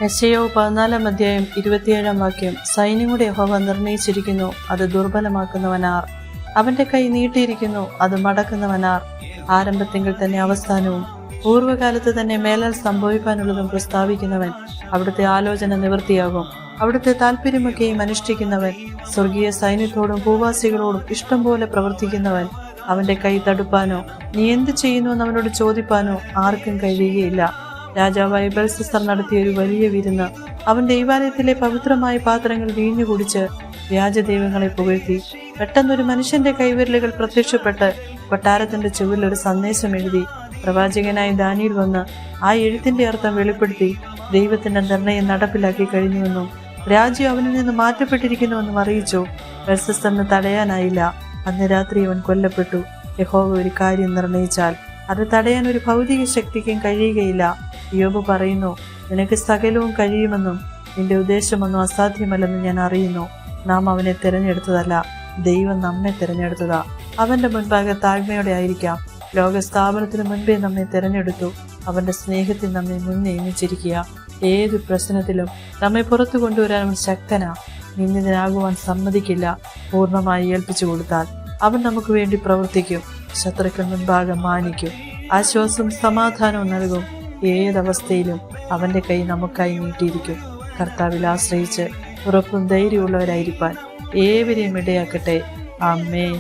യെശയ്യാവ് 14:27 സൈന്യങ്ങളുടെ യഹോവ നിർണയിച്ചിരിക്കുന്നു, അത് ദുർബലമാക്കുന്നവനാർ? അവന്റെ കൈ നീട്ടിയിരിക്കുന്നു, അത് മടക്കുന്നവനാർ? ആരംഭത്തിങ്കിൽ തന്നെ അവസാനവും പൂർവ്വകാലത്ത് തന്നെ മേലാൽ സംഭവിക്കാനുള്ളതും പ്രസ്താവിക്കുന്നവൻ. അവിടുത്തെ ആലോചന നിവൃത്തിയാകും. അവിടുത്തെ താല്പര്യമൊക്കെയും അനുഷ്ഠിക്കുന്നവൻ. സ്വർഗീയ സൈന്യത്തോടും ഭൂവാസികളോടും ഇഷ്ടം പോലെ പ്രവർത്തിക്കുന്നവൻ. അവന്റെ കൈ തടുപ്പാനോ നീ എന്ത് ചെയ്യുന്നുവെന്ന് അവനോട് ചോദിപ്പാനോ ആർക്കും കഴിയുകയില്ല. രാജാവായ ബെൽസസർ നടത്തിയ ഒരു വലിയ വിരുന്ന്. അവൻ ദൈവാലയത്തിലെ പവിത്രമായ പാത്രങ്ങൾ വീഞ്ഞു കുടിച്ച് വ്യാജദൈവങ്ങളെ പുകഴ്ത്തി. പെട്ടെന്നൊരു മനുഷ്യന്റെ കൈവിരലുകൾ പ്രത്യക്ഷപ്പെട്ട് കൊട്ടാരത്തിന്റെ ചുവരിൽ ഒരു സന്ദേശം എഴുതി. പ്രവാചകനായ ദാനിയേൽ വന്ന് ആ എഴുത്തിന്റെ അർത്ഥം വെളിപ്പെടുത്തി. ദൈവത്തിന്റെ നിർണയം നടപ്പിലാക്കി കഴിഞ്ഞുവെന്നും രാജ്യം അവനിൽ നിന്ന് മാറ്റപ്പെട്ടിരിക്കുന്നുവെന്നും അറിയിച്ചു. ബെൽസസറിന് തടയാനായില്ല. അന്ന് രാത്രി അവൻ കൊല്ലപ്പെട്ടു. യഹോവ ഒരു കാര്യം നിർണയിച്ചാൽ അത് തടയാൻ ഒരു ഭൗതിക ശക്തിക്കും കഴിയുകയില്ല. യോബ് പറയുന്നു, നിനക്ക് സകലവും കഴിയുമെന്നും നിന്റെ ഉദ്ദേശമൊന്നും അസാധ്യമല്ലെന്ന് ഞാൻ അറിയുന്നു. നാം അവനെ തിരഞ്ഞെടുത്തതല്ല, ദൈവം നമ്മെ തിരഞ്ഞെടുത്തതാ. അവന്റെ മുൻപാകെ താഴ്മയോടെ ആയിരിക്കാം. ലോകസ്ഥാപനത്തിന് മുൻപേ നമ്മെ തിരഞ്ഞെടുത്തു. അവന്റെ സ്നേഹത്തിൽ നമ്മെ മുൻ നിയമിച്ചിരിക്കുക. ഏതു പ്രശ്നത്തിലും നമ്മെ പുറത്തു കൊണ്ടുവരാൻ അവൻ ശക്തനാ. നിന്ദിതനാകുവാൻ സമ്മതിക്കില്ല. പൂർണ്ണമായി ഏൽപ്പിച്ചു കൊടുത്താൽ അവൻ നമുക്ക് വേണ്ടി പ്രവർത്തിക്കും. ശത്രുക്കൾ മുൻപാകെ മാനിക്കും. ആശ്വാസവും സമാധാനവും നൽകും. ഏതവസ്ഥയിലും അവന്റെ കൈ നമുക്കായി നീട്ടിയിരിക്കും. കർത്താവിൽ ആശ്രയിച്ച് ഉറപ്പും ധൈര്യമുള്ളവരായിരിക്കാൻ ഏവരെയും ഇടയാക്കട്ടെ. ആമേൻ.